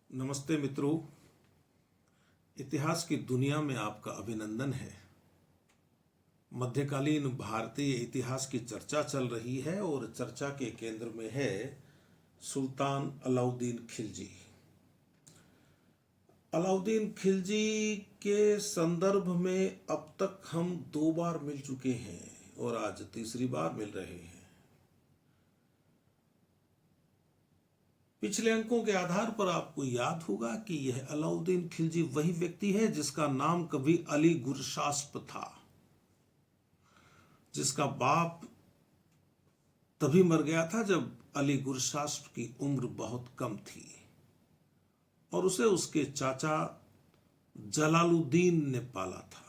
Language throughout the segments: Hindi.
नमस्ते मित्रों। इतिहास की दुनिया में आपका अभिनंदन है। मध्यकालीन भारतीय इतिहास की चर्चा चल रही है और चर्चा के केंद्र में है सुल्तान अलाउद्दीन खिलजी। अलाउद्दीन खिलजी के संदर्भ में अब तक हम 2 बार मिल चुके हैं और आज तीसरी बार मिल रहे हैं। पिछले अंकों के आधार पर आपको याद होगा कि यह अलाउद्दीन खिलजी वही व्यक्ति है जिसका नाम कभी अली गुरशास्प था, जिसका बाप तभी मर गया था जब अली गुरशास्प की उम्र बहुत कम थी और उसे उसके चाचा जलालुद्दीन ने पाला था,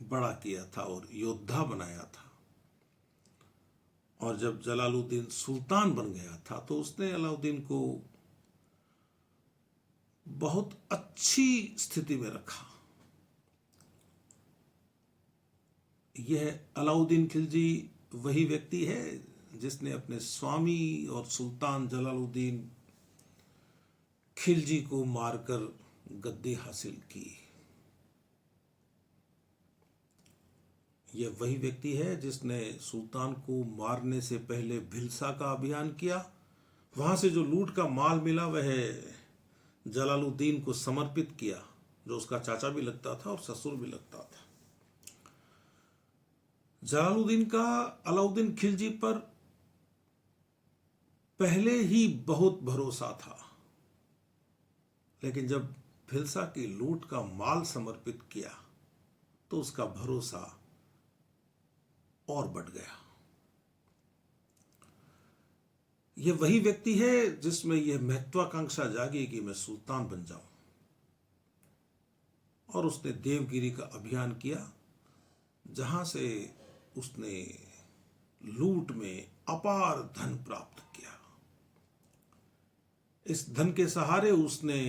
बड़ा किया था और योद्धा बनाया था। और जब जलालुद्दीन सुल्तान बन गया था तो उसने अलाउद्दीन को बहुत अच्छी स्थिति में रखा। यह अलाउद्दीन खिलजी वही व्यक्ति है जिसने अपने स्वामी और सुल्तान जलालुद्दीन खिलजी को मारकर गद्दी हासिल की। यह वही व्यक्ति है जिसने सुल्तान को मारने से पहले भिलसा का अभियान किया। वहां से जो लूट का माल मिला वह जलालुद्दीन को समर्पित किया, जो उसका चाचा भी लगता था और ससुर भी लगता था। जलालुद्दीन का अलाउद्दीन खिलजी पर पहले ही बहुत भरोसा था, लेकिन जब भिलसा की लूट का माल समर्पित किया तो उसका भरोसा और बढ़ गया। यह वही व्यक्ति है जिसमें यह महत्वाकांक्षा जागी कि मैं सुल्तान बन जाऊं, और उसने देवगिरी का अभियान किया जहां से उसने लूट में अपार धन प्राप्त किया। इस धन के सहारे उसने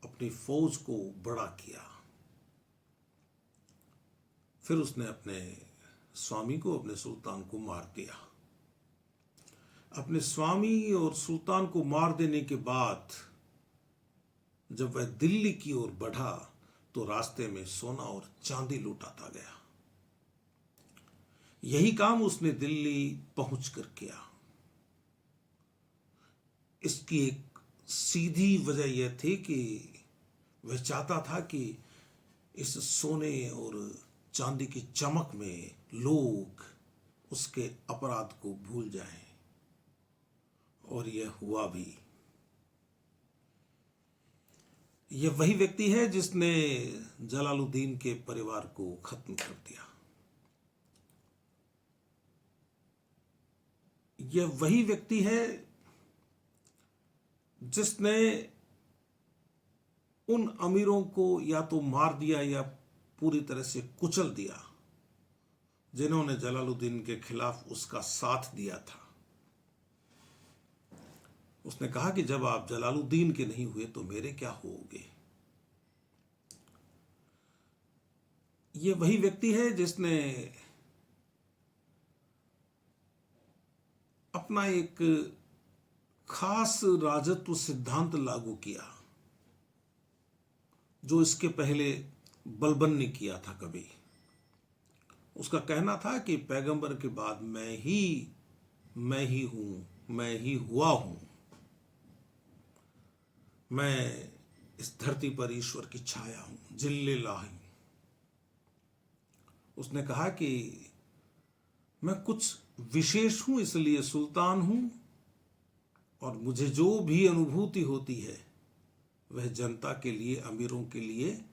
अपनी फौज को बड़ा किया। फिर उसने अपने स्वामी को, अपने सुल्तान को मार दिया। अपने स्वामी और सुल्तान को मार देने के बाद जब वह दिल्ली की ओर बढ़ा तो रास्ते में सोना और चांदी लूटाता गया। यही काम उसने दिल्ली पहुंचकर किया। इसकी एक सीधी वजह यह थी कि वह चाहता था कि इस सोने और चांदी की चमक में लोग उसके अपराध को भूल जाएं, और यह हुआ भी। यह वही व्यक्ति है जिसने जलालुद्दीन के परिवार को खत्म कर दिया। यह वही व्यक्ति है जिसने उन अमीरों को या तो मार दिया या पूरी तरह से कुचल दिया जिन्होंने जलालुद्दीन के खिलाफ उसका साथ दिया था। उसने कहा कि जब आप जलालुद्दीन के नहीं हुए तो मेरे क्या होगे। यह वही व्यक्ति है जिसने अपना एक खास राजत्व सिद्धांत लागू किया जो इसके पहले बलबन ने किया था कभी। उसका कहना था कि पैगंबर के बाद मैं ही हूं, मैं ही हुआ हूं। मैं इस धरती पर ईश्वर की छाया हूं, जिल्लिल्लाह हूं। उसने कहा कि मैं कुछ विशेष हूं, इसलिए सुल्तान हूं, और मुझे जो भी अनुभूति होती है वह जनता के लिए, अमीरों के लिए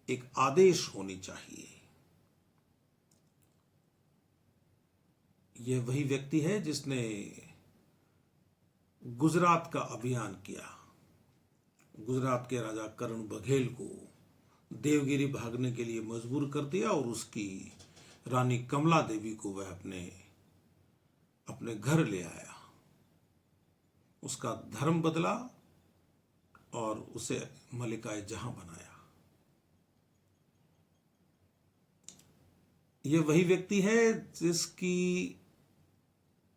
एक आदेश होनी चाहिए। यह वही व्यक्ति है जिसने गुजरात का अभियान किया। गुजरात के राजा करण बघेल को देवगिरी भागने के लिए मजबूर कर दिया और उसकी रानी कमला देवी को वह अपने घर ले आया। उसका धर्म बदला और उसे मलिकाए जहां बनाया। यह वही व्यक्ति है जिसकी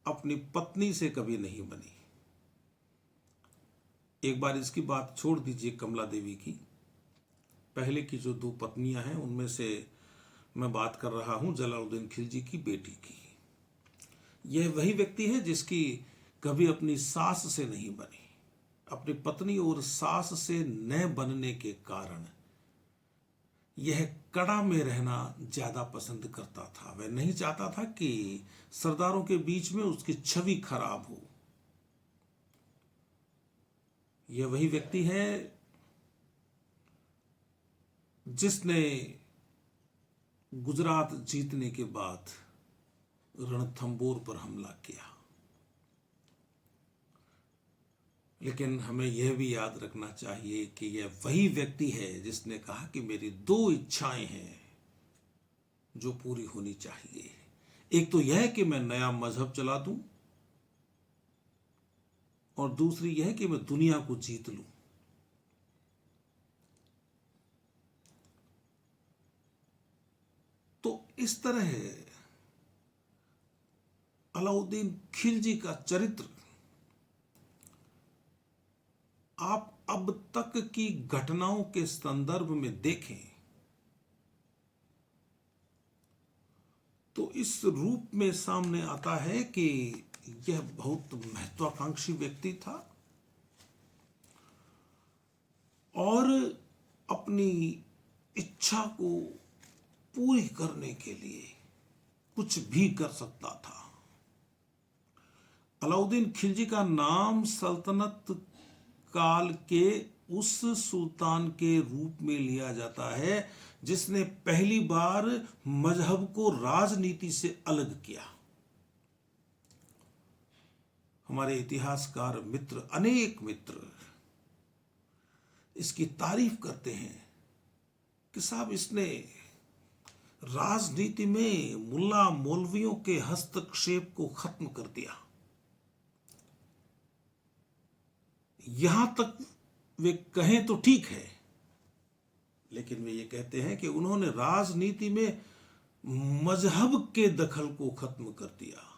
अपनी पत्नी से कभी नहीं बनी। एक बार इसकी बात छोड़ दीजिए कमला देवी की, पहले की जो 2 पत्नियां हैं उनमें से मैं बात कर रहा हूं जलालुद्दीन खिलजी की बेटी की। यह वही व्यक्ति है जिसकी कभी अपनी सास से नहीं बनी, अपनी पत्नी और सास से न बनने के कारण यह कड़ा में रहना ज्यादा पसंद करता था। वह नहीं चाहता था कि सरदारों के बीच में उसकी छवि खराब हो। यह वही व्यक्ति है जिसने गुजरात जीतने के बाद रणथंबोर पर हमला किया। लेकिन हमें यह भी याद रखना चाहिए कि यह वही व्यक्ति है जिसने कहा कि मेरी 2 इच्छाएं हैं जो पूरी होनी चाहिए। एक तो यह कि मैं नया मजहब चला दूं, और दूसरी यह कि मैं दुनिया को जीत लूं। तो इस तरह अलाउद्दीन खिलजी का चरित्र आप अब तक की घटनाओं के संदर्भ में देखें तो इस रूप में सामने आता है कि यह बहुत महत्वाकांक्षी व्यक्ति था और अपनी इच्छा को पूरी करने के लिए कुछ भी कर सकता था। अलाउद्दीन खिलजी का नाम सल्तनत काल के उस सुल्तान के रूप में लिया जाता है जिसने पहली बार मजहब को राजनीति से अलग किया। हमारे इतिहासकार मित्र, अनेक मित्र इसकी तारीफ करते हैं कि साहब इसने राजनीति में मुल्ला मौलवियों के हस्तक्षेप को खत्म कर दिया। यहां तक वे कहें तो ठीक है, लेकिन वे ये कहते हैं कि उन्होंने राजनीति में मजहब के दखल को खत्म कर दिया,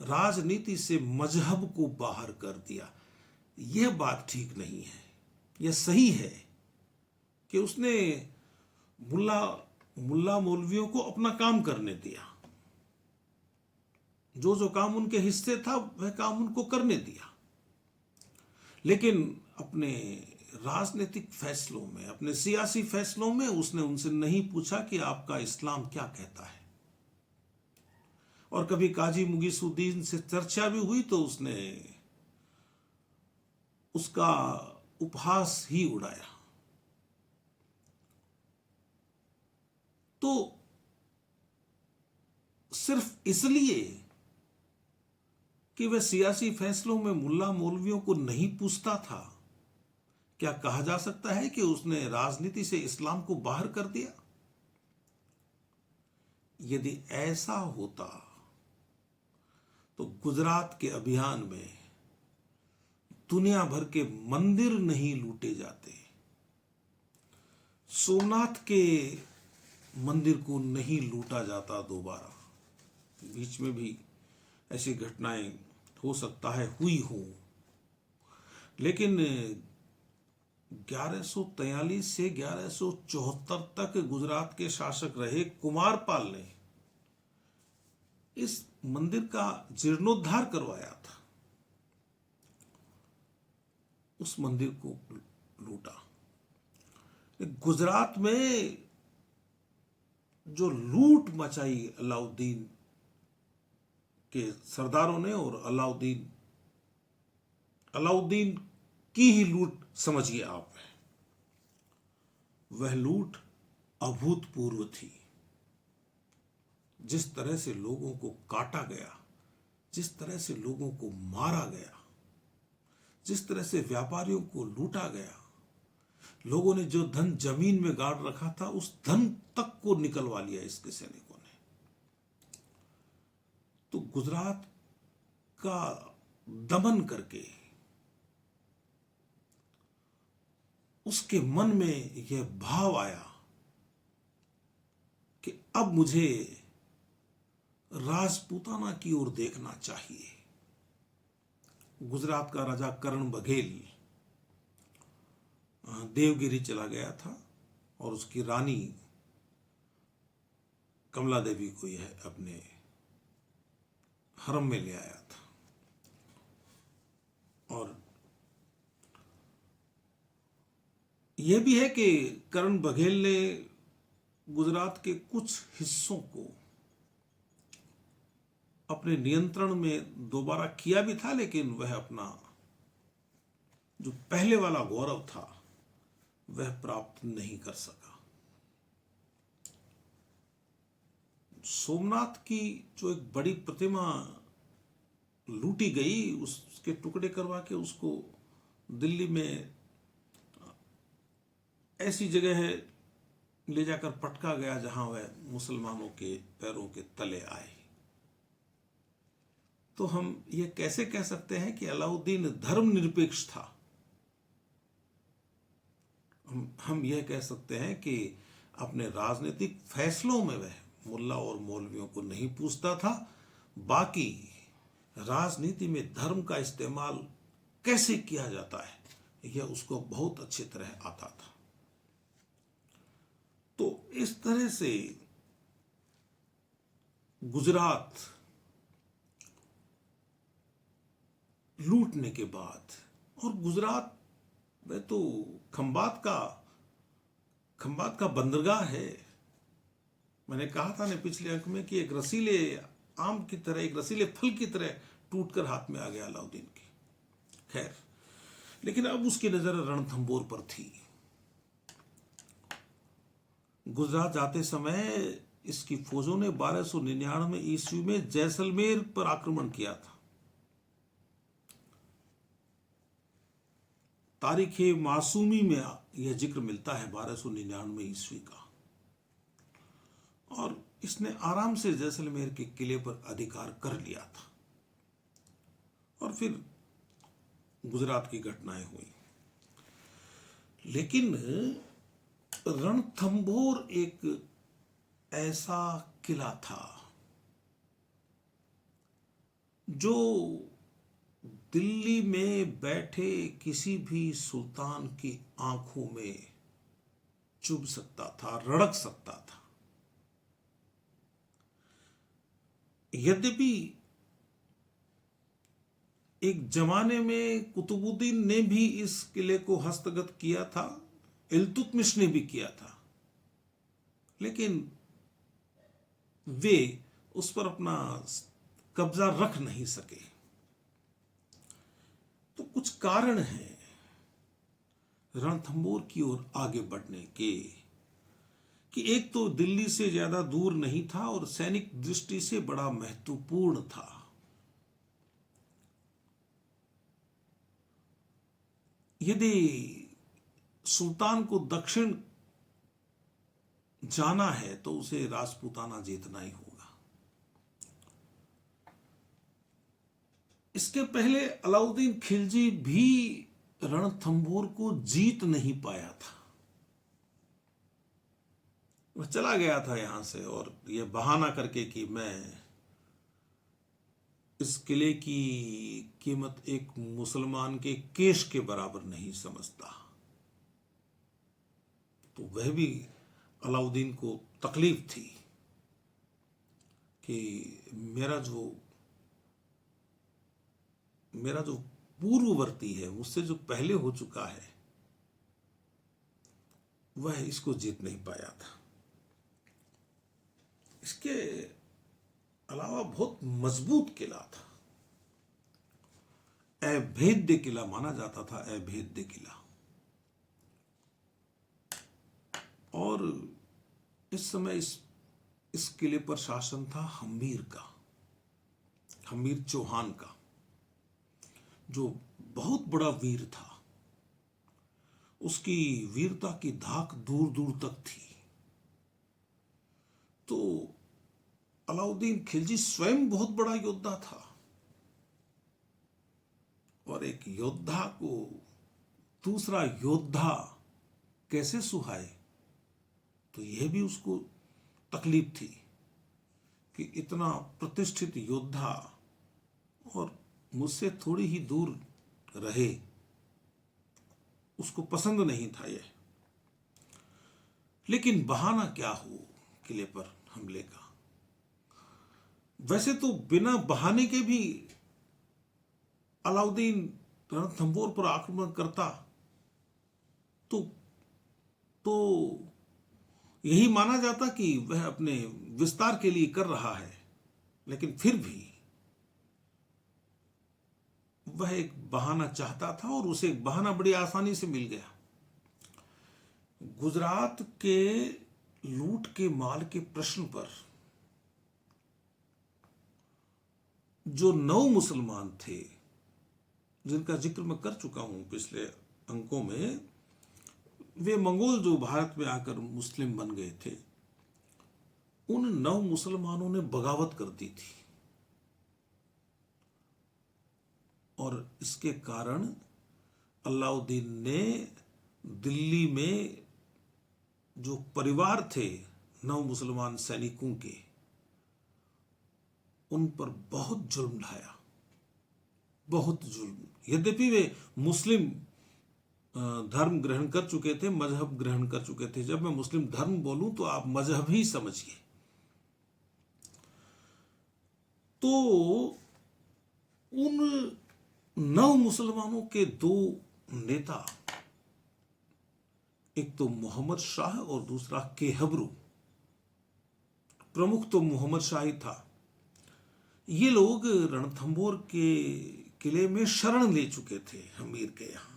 राजनीति से मजहब को बाहर कर दिया। यह बात ठीक नहीं है। यह सही है कि उसने मुल्ला मौलवियों को अपना काम करने दिया, जो जो काम उनके हिस्से था वह काम उनको करने दिया, लेकिन अपने राजनीतिक फैसलों में, अपने सियासी फैसलों में उसने उनसे नहीं पूछा कि आपका इस्लाम क्या कहता है। और कभी काजी मुगीसुद्दीन से चर्चा भी हुई तो उसने उसका उपहास ही उड़ाया। तो सिर्फ इसलिए कि वह सियासी फैसलों में मुल्ला मौलवियों को नहीं पूछता था, क्या कहा जा सकता है कि उसने राजनीति से इस्लाम को बाहर कर दिया? यदि ऐसा होता तो गुजरात के अभियान में दुनिया भर के मंदिर नहीं लूटे जाते, सोमनाथ के मंदिर को नहीं लूटा जाता दोबारा। बीच में भी ऐसी घटनाएं हो सकता है हुई हो, लेकिन 1143 से 1174 तक गुजरात के शासक रहे कुमारपाल ने इस मंदिर का जीर्णोद्धार करवाया था, उस मंदिर को लूटा। गुजरात में जो लूट मचाई अलाउद्दीन के सरदारों ने, और अलाउद्दीन की ही लूट समझिए आप, वह लूट अभूतपूर्व थी। जिस तरह से लोगों को काटा गया, जिस तरह से लोगों को मारा गया, जिस तरह से व्यापारियों को लूटा गया, लोगों ने जो धन जमीन में गाड़ रखा था उस धन तक को निकलवा लिया इसके सैनिकों ने। तो गुजरात का दमन करके उसके मन में यह भाव आया कि अब मुझे राजपूताना की ओर देखना चाहिए। गुजरात का राजा करण बघेल देवगिरी चला गया था और उसकी रानी कमला देवी को यह अपने हरम में ले आया था। और यह भी है कि करण बघेल ने गुजरात के कुछ हिस्सों को अपने नियंत्रण में दोबारा किया भी था, लेकिन वह अपना जो पहले वाला गौरव था वह प्राप्त नहीं कर सका। सोमनाथ की जो एक बड़ी प्रतिमा लूटी गई, उसके टुकड़े करवा के उसको दिल्ली में ऐसी जगह है ले जाकर पटका गया जहां वह मुसलमानों के पैरों के तले आए। तो हम ये कैसे कह सकते हैं कि अलाउद्दीन धर्मनिरपेक्ष था? हम यह कह सकते हैं कि अपने राजनीतिक फैसलों में वह मुल्ला और मौलवियों को नहीं पूछता था, बाकी राजनीति में धर्म का इस्तेमाल कैसे किया जाता है यह उसको बहुत अच्छी तरह आता था। तो इस तरह से गुजरात लूटने के बाद, और गुजरात में तो खंबात का बंदरगाह है। मैंने कहा था ना पिछले अंक में कि एक रसीले आम की तरह, एक रसीले फल की तरह टूटकर हाथ में आ गया अलाउद्दीन के। खैर, लेकिन अब उसकी नजर रणथंभौर पर थी। गुजरात जाते समय इसकी फौजों ने 1299 ईस्वी में जैसलमेर पर आक्रमण किया था। तारीख मासूमी में यह जिक्र मिलता है 1299 ईस्वी का, और इसने आराम से जैसलमेर के किले पर अधिकार कर लिया था। और फिर गुजरात की घटनाएं हुई। लेकिन रणथंभौर एक ऐसा किला था जो दिल्ली में बैठे किसी भी सुल्तान की आंखों में चुभ सकता था, रड़क सकता था। यद्यपि एक जमाने में कुतुबुद्दीन ने भी इस किले को हस्तगत किया था, इल्तुतमिश ने भी किया था, लेकिन वे उस पर अपना कब्जा रख नहीं सके। तो कुछ कारण हैं रणथंभौर की ओर आगे बढ़ने के, कि एक तो दिल्ली से ज्यादा दूर नहीं था और सैनिक दृष्टि से बड़ा महत्वपूर्ण था। यदि सुल्तान को दक्षिण जाना है तो उसे राजपूताना जीतना ही होगा। इसके पहले अलाउद्दीन खिलजी भी रणथंभौर को जीत नहीं पाया था। वह चला गया था यहां से, और यह बहाना करके कि मैं इस किले की कीमत एक मुसलमान के केश के बराबर नहीं समझता। तो वह भी अलाउद्दीन को तकलीफ थी कि मेरा जो पूर्ववर्ती है, मुझसे जो पहले हो चुका है, वह इसको जीत नहीं पाया था। इसके अलावा बहुत मजबूत किला था, अभेद्य किला माना जाता था, अभेद्य किला। और इस समय इस किले पर शासन था हम्मीर का, हम्मीर चौहान का, जो बहुत बड़ा वीर था। उसकी वीरता की धाक दूर दूर तक थी। तो अलाउद्दीन खिलजी स्वयं बहुत बड़ा योद्धा था, और एक योद्धा को दूसरा योद्धा कैसे सुहाए, तो यह भी उसको तकलीफ थी कि इतना प्रतिष्ठित योद्धा और मुझसे थोड़ी ही दूर रहे। उसको पसंद नहीं था यह। लेकिन बहाना क्या हो किले पर हमले का? वैसे तो बिना बहाने के भी अलाउद्दीन रणथंभौर पर आक्रमण करता तो तो यही माना जाता कि वह अपने विस्तार के लिए कर रहा है। लेकिन फिर भी वह एक बहाना चाहता था और उसे एक बहाना बड़ी आसानी से मिल गया। गुजरात के लूट के माल के प्रश्न पर जो 9 मुसलमान थे, जिनका जिक्र मैं कर चुका हूं पिछले अंकों में, वे मंगोल जो भारत में आकर मुस्लिम बन गए थे, उन 9 मुसलमानों ने बगावत कर दी थी। और इसके कारण अलाउद्दीन ने दिल्ली में जो परिवार थे 9 मुसलमान सैनिकों के, उन पर बहुत जुल्म ढाया, बहुत जुल्म। यद्यपि वे मुस्लिम धर्म ग्रहण कर चुके थे, मजहब ग्रहण कर चुके थे। जब मैं मुस्लिम धर्म बोलूं तो आप मजहब ही समझिए। तो उन 9 मुसलमानों के 2 नेता, एक तो मोहम्मद शाह और दूसरा केहबरू, प्रमुख तो मोहम्मद शाह ही था। ये लोग रणथंभौर के किले में शरण ले चुके थे हमीर के यहां।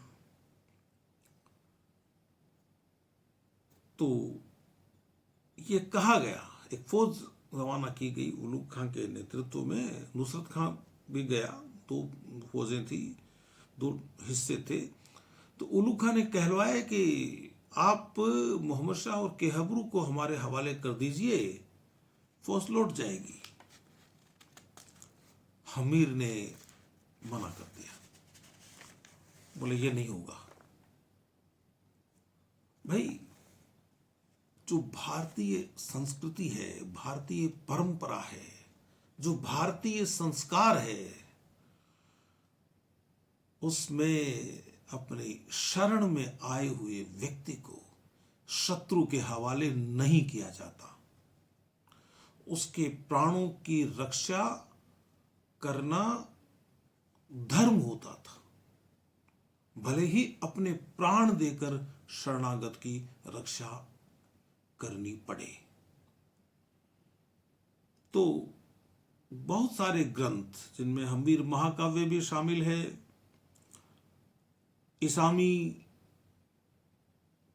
तो ये कहा गया, एक फौज रवाना की गई उलूग खां के नेतृत्व में। नुसरत खां भी गया, 2 फौजें थी, 2 हिस्से थे। तो उलूग खां ने कहलवाया कि आप मोहम्मद शाह और केहबरू को हमारे हवाले कर दीजिए, फौज लौट जाएगी। हमीर ने मना कर दिया, बोले ये नहीं होगा। भाई, जो भारतीय संस्कृति है, भारतीय परंपरा है, जो भारतीय संस्कार है, उसमें अपनी शरण में आए हुए व्यक्ति को शत्रु के हवाले नहीं किया जाता। उसके प्राणों की रक्षा करना धर्म होता था, भले ही अपने प्राण देकर शरणागत की रक्षा करनी पड़े। तो बहुत सारे ग्रंथ, जिनमें हमीर महाकाव्य भी शामिल है, इसामी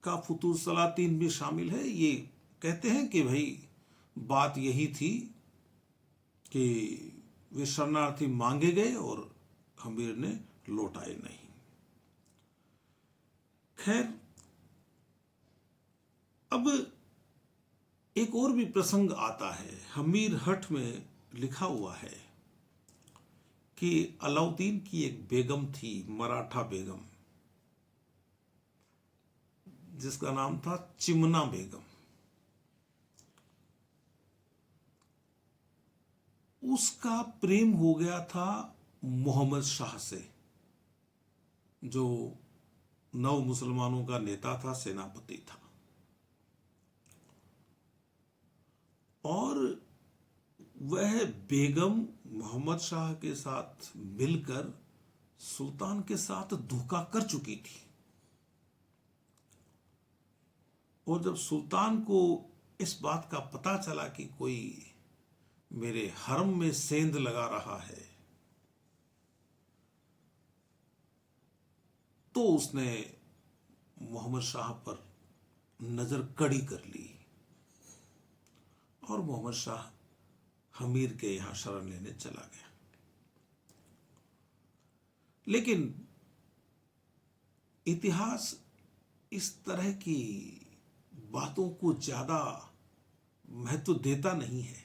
का फुतूर सलातीन भी शामिल है, ये कहते हैं कि भाई बात यही थी कि वे शरणार्थी मांगे गए और हमीर ने लौटाए नहीं। खैर, अब एक और भी प्रसंग आता है। हमीर हठ में लिखा हुआ है कि अलाउद्दीन की एक बेगम थी, मराठा बेगम, जिसका नाम था चिमना बेगम। उसका प्रेम हो गया था मोहम्मद शाह से, जो 9 मुसलमानों का नेता था, सेनापति था। और वह बेगम मोहम्मद शाह के साथ मिलकर सुल्तान के साथ धोखा कर चुकी थी। और जब सुल्तान को इस बात का पता चला कि कोई मेरे हरम में सेंध लगा रहा है, तो उसने मोहम्मद शाह पर नजर कड़ी कर ली और मोहम्मद शाह हमीर के यहां शरण लेने चला गया। लेकिन इतिहास इस तरह की बातों को ज्यादा महत्व देता नहीं है,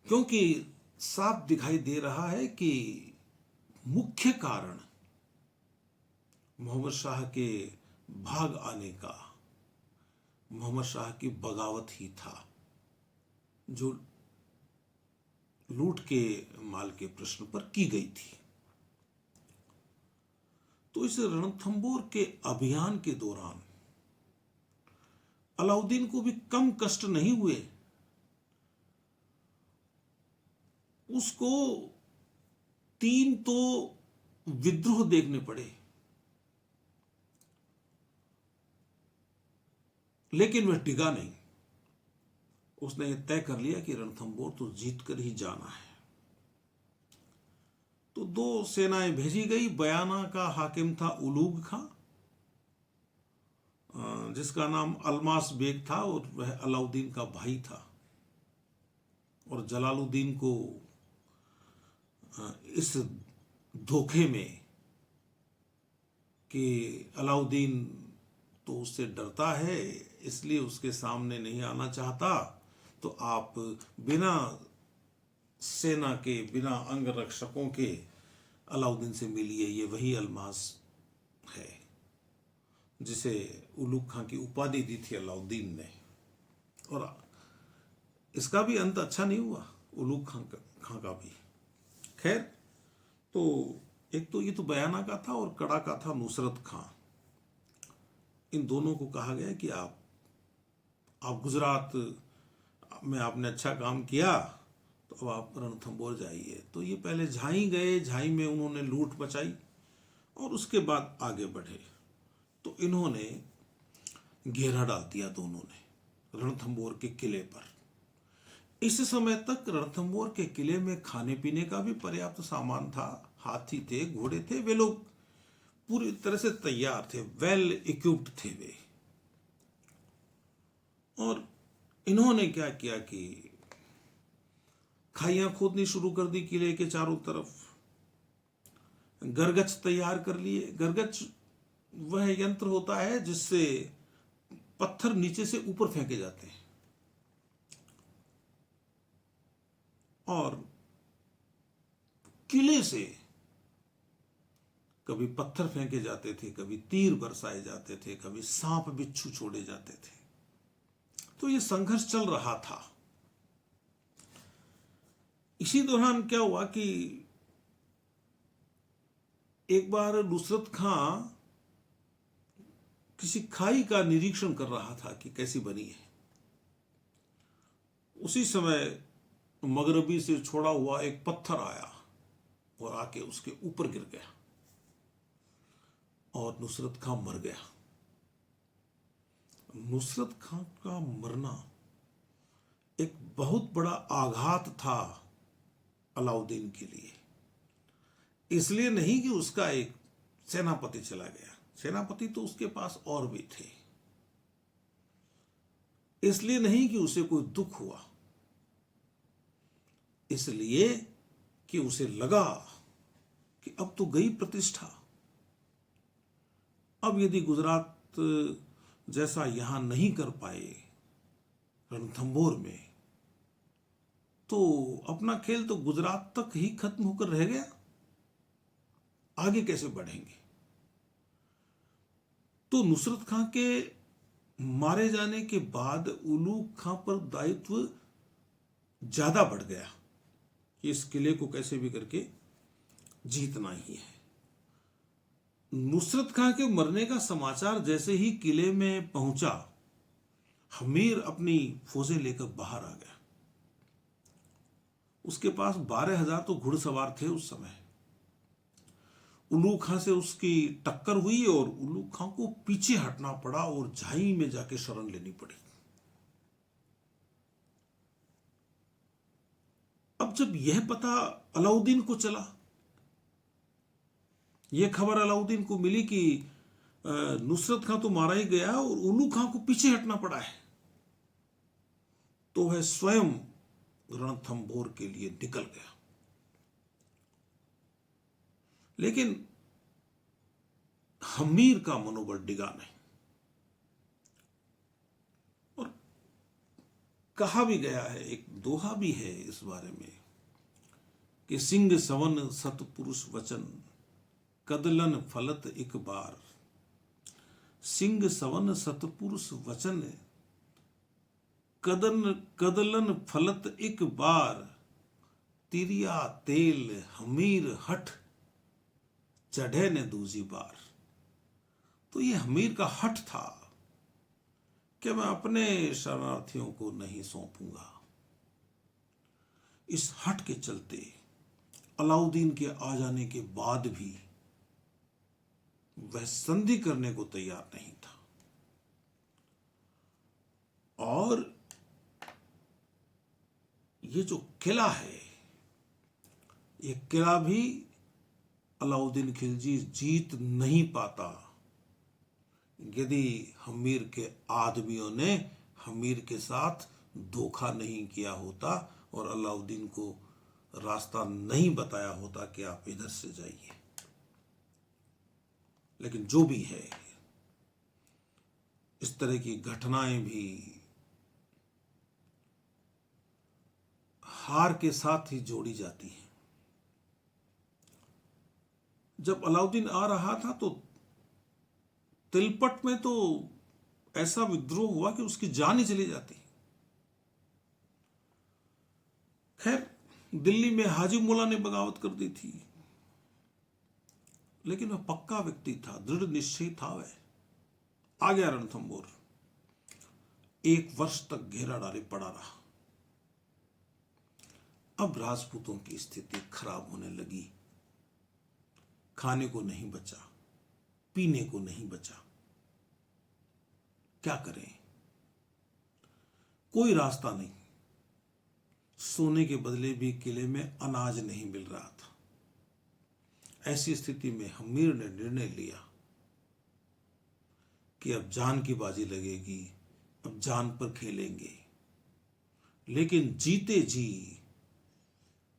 क्योंकि साफ दिखाई दे रहा है कि मुख्य कारण मोहम्मद शाह के भाग आने का मोहम्मद शाह की बगावत ही था, जो लूट के माल के प्रश्न पर की गई थी। तो इस रणथंबोर के अभियान के दौरान अलाउद्दीन को भी कम कष्ट नहीं हुए। उसको 3 तो विद्रोह देखने पड़े, लेकिन वह टिका नहीं। उसने यह तय कर लिया कि रणथंबोर तो जीत कर ही जाना है। तो 2 सेनाएं भेजी गई। बयाना का हाकिम था उलूग खां, जिसका नाम अल्मास बेग था, और वह अलाउद्दीन का भाई था। और जलालुद्दीन को इस धोखे में कि अलाउद्दीन तो उससे डरता है, इसलिए उसके सामने नहीं आना चाहता, तो आप बिना सेना के, बिना अंग रक्षकों के अलाउद्दीन से मिलिए। ये वही अल्मास है जिसे उलूग खां की उपाधि दी थी अलाउद्दीन ने। और इसका भी अंत अच्छा नहीं हुआ, उलूग खां का भी। खैर, तो एक तो ये तो बयाना का था, और कड़ा का था नुसरत खां। इन दोनों को कहा गया कि आप गुजरात में आपने अच्छा काम किया, तो अब आप रणथंबोर जाइए। तो ये पहले झाई गए, झाई में उन्होंने लूट मचाई और उसके बाद आगे बढ़े। तो इन्होंने घेरा डाल दिया दोनों ने रणथंबोर के किले पर। इस समय तक रणथंबोर के किले में खाने पीने का भी पर्याप्त सामान था, हाथी थे, घोड़े थे, वे लोग पूरी तरह से तैयार थे, वेल इक्विप्ड थे वे। और इन्होंने क्या किया कि खाइयां खोदनी शुरू कर दी किले के चारों तरफ। गरगच तैयार कर लिए। गरगच वह यंत्र होता है जिससे पत्थर नीचे से ऊपर फेंके जाते हैं, और किले से कभी पत्थर फेंके जाते थे, कभी तीर बरसाए जाते थे, कभी सांप बिच्छू छोड़े जाते थे। तो यह संघर्ष चल रहा था। इसी दौरान क्या हुआ कि एक बार नुसरत खां किसी खाई का निरीक्षण कर रहा था कि कैसी बनी है। उसी समय मगरबी से छोड़ा हुआ एक पत्थर आया और आके उसके ऊपर गिर गया, और नुसरत खां मर गया। नुसरत खां का मरना एक बहुत बड़ा आघात था अलाउद्दीन के लिए। इसलिए नहीं कि उसका एक सेनापति चला गया, सेनापति तो उसके पास और भी थे। इसलिए नहीं कि उसे कोई दुख हुआ, इसलिए कि उसे लगा कि अब तो गई प्रतिष्ठा। अब यदि गुजरात जैसा यहां नहीं कर पाए रणथंबोर में, तो अपना खेल तो गुजरात तक ही खत्म होकर रह गया, आगे कैसे बढ़ेंगे। तो नुसरत खां के मारे जाने के बाद उलूग खां पर दायित्व ज्यादा बढ़ गया कि इस किले को कैसे भी करके जीतना ही है। नुसरत खां के मरने का समाचार जैसे ही किले में पहुंचा, हमीर अपनी फौजें लेकर बाहर आ गया। उसके पास 12,000 तो घुड़सवार थे उस समय। उलूग खां से उसकी टक्कर हुई और उलूग खां को पीछे हटना पड़ा और झाई में जाके शरण लेनी पड़ी। अब जब यह पता अलाउद्दीन को चला, यह खबर अलाउद्दीन को मिली कि नुसरत खां तो मारा ही गया और उलूग खां को पीछे हटना पड़ा है, तो वह स्वयं रणथंबोर के लिए निकल गया। लेकिन हमीर का मनोबल डिगा नहीं। और कहा भी गया है, एक दोहा भी है इस बारे में कि सिंह सवन सतपुरुष वचन, कदलन फलत एक बार। सिंह सवन सतपुरुष वचन, कदलन फलत एक बार। तिरिया तेल हमीर हठ, चढ़े ने दूसरी बार। तो ये हमीर का हठ था कि मैं अपने शरणार्थियों को नहीं सौंपूंगा। इस हठ के चलते अलाउद्दीन के आ जाने के बाद भी वह संधि करने को तैयार नहीं था। और ये जो किला है, ये किला भी अलाउद्दीन खिलजी जीत नहीं पाता यदि हमीर के आदमियों ने हमीर के साथ धोखा नहीं किया होता और अलाउद्दीन को रास्ता नहीं बताया होता कि आप इधर से जाइए। लेकिन जो भी है, इस तरह की घटनाएं भी हार के साथ ही जोड़ी जाती हैं। जब अलाउद्दीन आ रहा था तो तिलपट में तो ऐसा विद्रोह हुआ कि उसकी जान ही चली जाती। खैर, दिल्ली में हाजी मुल्ला ने बगावत कर दी थी, लेकिन वह पक्का व्यक्ति था, दृढ़ निश्चयी था। वह आ गया रणथंभौर, 1 वर्ष तक घेरा डाले पड़ा रहा। अब राजपूतों की स्थिति खराब होने लगी। खाने को नहीं बचा, पीने को नहीं बचा, क्या करें? कोई रास्ता नहीं। सोने के बदले भी किले में अनाज नहीं मिल रहा था। ऐसी स्थिति में हमीर ने निर्णय लिया कि अब जान की बाजी लगेगी, अब जान पर खेलेंगे, लेकिन जीते जी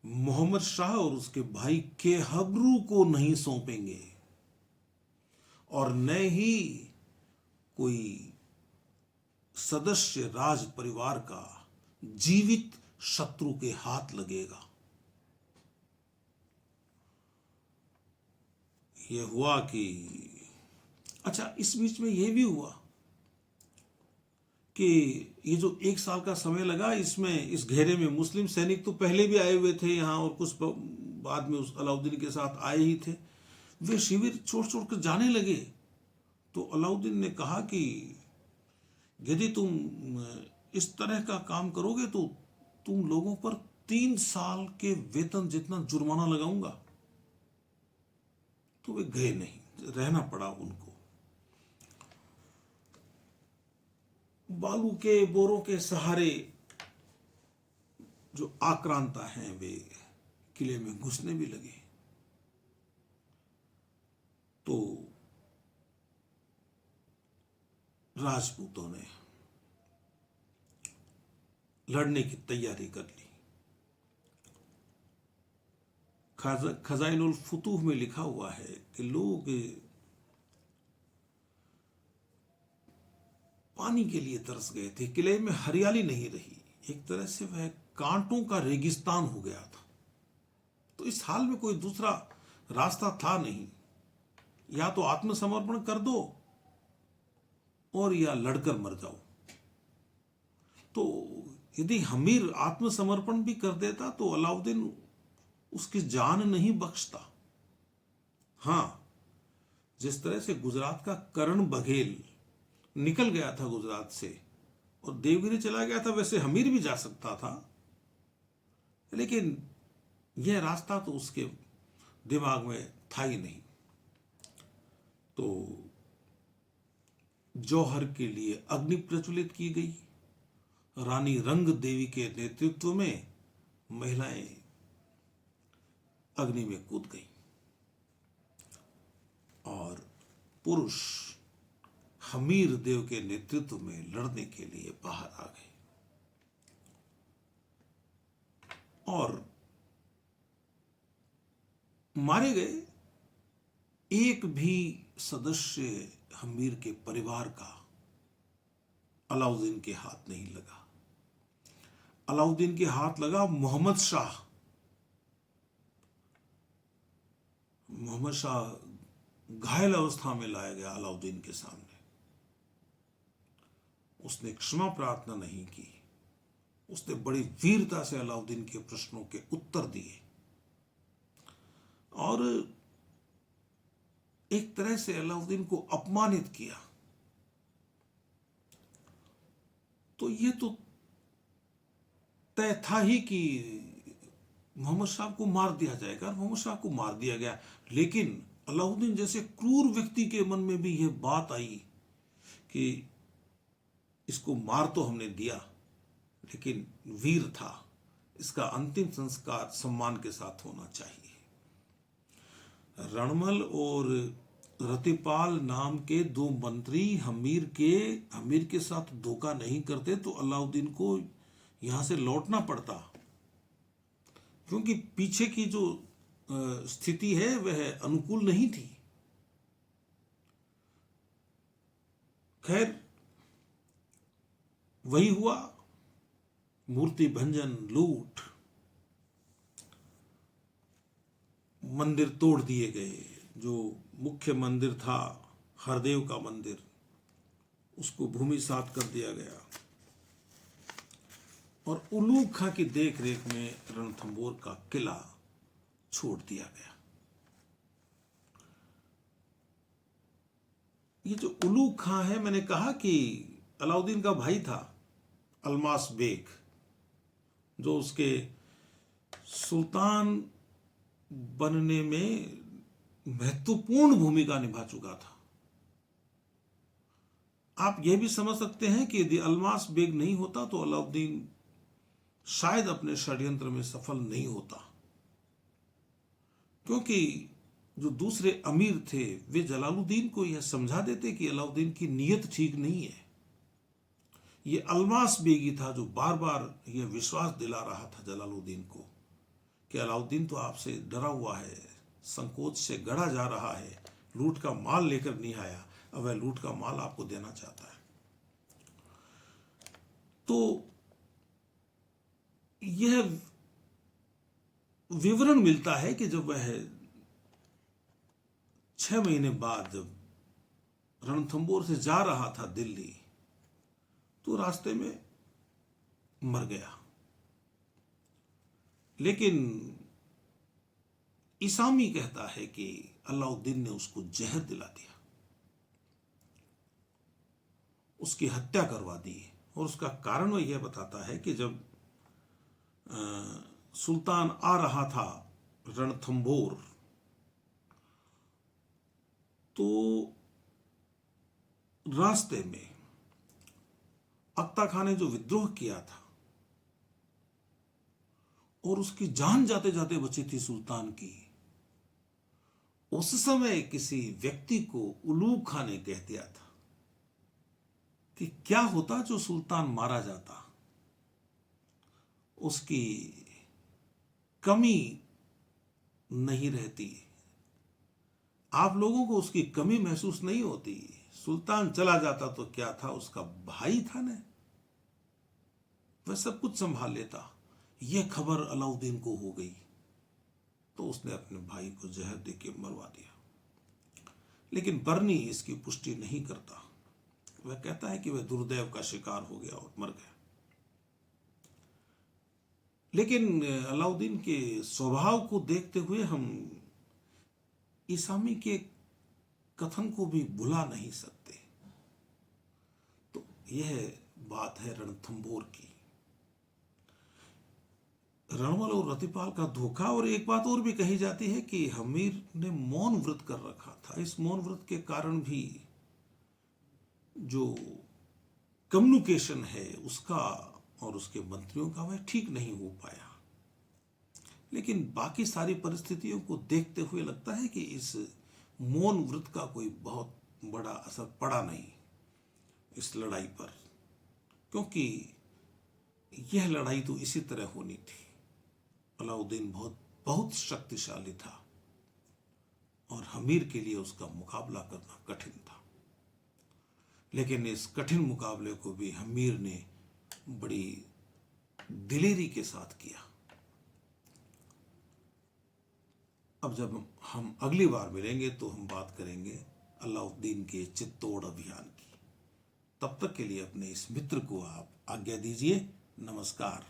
मोहम्मद शाह और उसके भाई के हबरू को नहीं सौंपेंगे और न ही कोई सदस्य राज परिवार का जीवित शत्रु के हाथ लगेगा। यह हुआ कि अच्छा, इस बीच में यह भी हुआ कि ये जो 1 साल का समय लगा, इसमें इस घेरे में मुस्लिम सैनिक तो पहले भी आए हुए थे यहाँ और कुछ बाद में उस अलाउद्दीन के साथ आए ही थे। वे शिविर छोड़ छोड़ कर जाने लगे। तो अलाउद्दीन ने कहा कि यदि तुम इस तरह का काम करोगे तो तुम लोगों पर 3 साल के वेतन जितना जुर्माना लगाऊंगा। तो वे गए नहीं, रहना पड़ा उनको। बालू के बोरों के सहारे जो आक्रांता हैं वे किले में घुसने भी लगे। तो राजपूतों ने लड़ने की तैयारी कर ली। खजाइनुल फुतूह में लिखा हुआ है कि लोग पानी के लिए तरस गए थे। किले में हरियाली नहीं रही, एक तरह से वह कांटों का रेगिस्तान हो गया था। तो इस हाल में कोई दूसरा रास्ता था नहीं, या तो आत्मसमर्पण कर दो और या लड़कर मर जाओ। तो यदि हमीर आत्मसमर्पण भी कर देता तो अलाउद्दीन उसकी जान नहीं बख्शता। हां, जिस तरह से गुजरात का करण बघेल निकल गया था गुजरात से और देवगिरी चला गया था, वैसे हमीर भी जा सकता था, लेकिन यह रास्ता तो उसके दिमाग में था ही नहीं। तो जौहर के लिए अग्नि प्रज्वलित की गई। रानी रंग देवी के नेतृत्व में महिलाएं अग्नि में कूद गई और पुरुष हमीर देव के नेतृत्व में लड़ने के लिए बाहर आ गए। और मारे गए। एक भी सदस्य हमीर के परिवार का अलाउद्दीन के हाथ नहीं लगा। अलाउद्दीन के हाथ लगा मोहम्मद शाह। मोहम्मद शाह घायल अवस्था में लाया गया अलाउद्दीन के सामने। उसने क्षमा प्रार्थना नहीं की, उसने बड़ी वीरता से अलाउद्दीन के प्रश्नों के उत्तर दिए और एक तरह से अलाउद्दीन को अपमानित किया। तो ये तो तय था ही कि मोहम्मद शाह को मार दिया जाएगा। मोहम्मद शाह को मार दिया गया, लेकिन अलाउद्दीन जैसे क्रूर व्यक्ति के मन में भी यह बात आई कि इसको मार तो हमने दिया, लेकिन वीर था, इसका अंतिम संस्कार सम्मान के साथ होना चाहिए। रणमल और रतिपाल नाम के दो मंत्री अमीर के साथ धोखा नहीं करते तो अलाउद्दीन को यहां से लौटना पड़ता, क्योंकि पीछे की जो स्थिति है वह अनुकूल नहीं थी। खैर, वही हुआ, मूर्ति भंजन, लूट, मंदिर तोड़ दिए गए। जो मुख्य मंदिर था हरदेव का मंदिर, उसको भूमिसात कर दिया गया और उलूग खां की देख रेख में रणथंभौर का किला छोड़ दिया गया। ये जो उलूग खां है, मैंने कहा कि अलाउद्दीन का भाई था अल्मास बेग, जो उसके सुल्तान बनने में महत्वपूर्ण भूमिका निभा चुका था। आप यह भी समझ सकते हैं कि यदि अल्मास बेग नहीं होता तो अलाउद्दीन शायद अपने षड्यंत्र में सफल नहीं होता, क्योंकि जो दूसरे अमीर थे वे जलालुद्दीन को यह समझा देते कि अलाउद्दीन की नीयत ठीक नहीं है। यह अल्मास बेगी था जो बार बार यह विश्वास दिला रहा था जलालुद्दीन को कि अलाउद्दीन तो आपसे डरा हुआ है, संकोच से गढ़ा जा रहा है, लूट का माल लेकर नहीं आया, अब वह लूट का माल आपको देना चाहता है। तो यह विवरण मिलता है कि जब वह 6 महीने बाद जब रणथंभौर से जा रहा था दिल्ली, तो रास्ते में मर गया। लेकिन इसामी कहता है कि अलाउद्दीन ने उसको जहर दिला दिया, उसकी हत्या करवा दी। और उसका कारण वह यह बताता है कि जब सुल्तान आ रहा था रणथंभौर, तो रास्ते में अख्ता खान ने जो विद्रोह किया था और उसकी जान जाते जाते बची थी सुल्तान की, उस समय किसी व्यक्ति को उलूग खां ने कह दिया था कि क्या होता जो सुल्तान मारा जाता, उसकी कमी नहीं रहती, आप लोगों को उसकी कमी महसूस नहीं होती, सुल्तान चला जाता तो क्या था, उसका भाई था ना, वह सब कुछ संभाल लेता। यह खबर अलाउद्दीन को हो गई तो उसने अपने भाई को जहर देके मरवा दिया। लेकिन बर्नी इसकी पुष्टि नहीं करता, वह कहता है कि वह दुर्दैव का शिकार हो गया और मर गया। लेकिन अलाउद्दीन के स्वभाव को देखते हुए हम इसामी के कथन को भी भुला नहीं सकते। तो यह बात है रणथंभौर की, रणमल और रतिपाल का धोखा। और एक बात और भी कही जाती है कि हमीर ने मौन व्रत कर रखा था। इस मौन व्रत के कारण भी जो कम्युनिकेशन है उसका और उसके मंत्रियों का वह ठीक नहीं हो पाया। लेकिन बाकी सारी परिस्थितियों को देखते हुए लगता है कि इस मौन व्रत का कोई बहुत बड़ा असर पड़ा नहीं इस लड़ाई पर, क्योंकि यह लड़ाई तो इसी तरह होनी थी। अलाउद्दीन बहुत शक्तिशाली था और हमीर के लिए उसका मुकाबला करना कठिन था। लेकिन इस कठिन मुकाबले को भी हमीर ने बड़ी दिलेरी के साथ किया। अब जब हम अगली बार मिलेंगे तो हम बात करेंगे अलाउद्दीन के चित्तौड़ अभियान की। तब तक के लिए अपने इस मित्र को आप आज्ञा दीजिए। नमस्कार।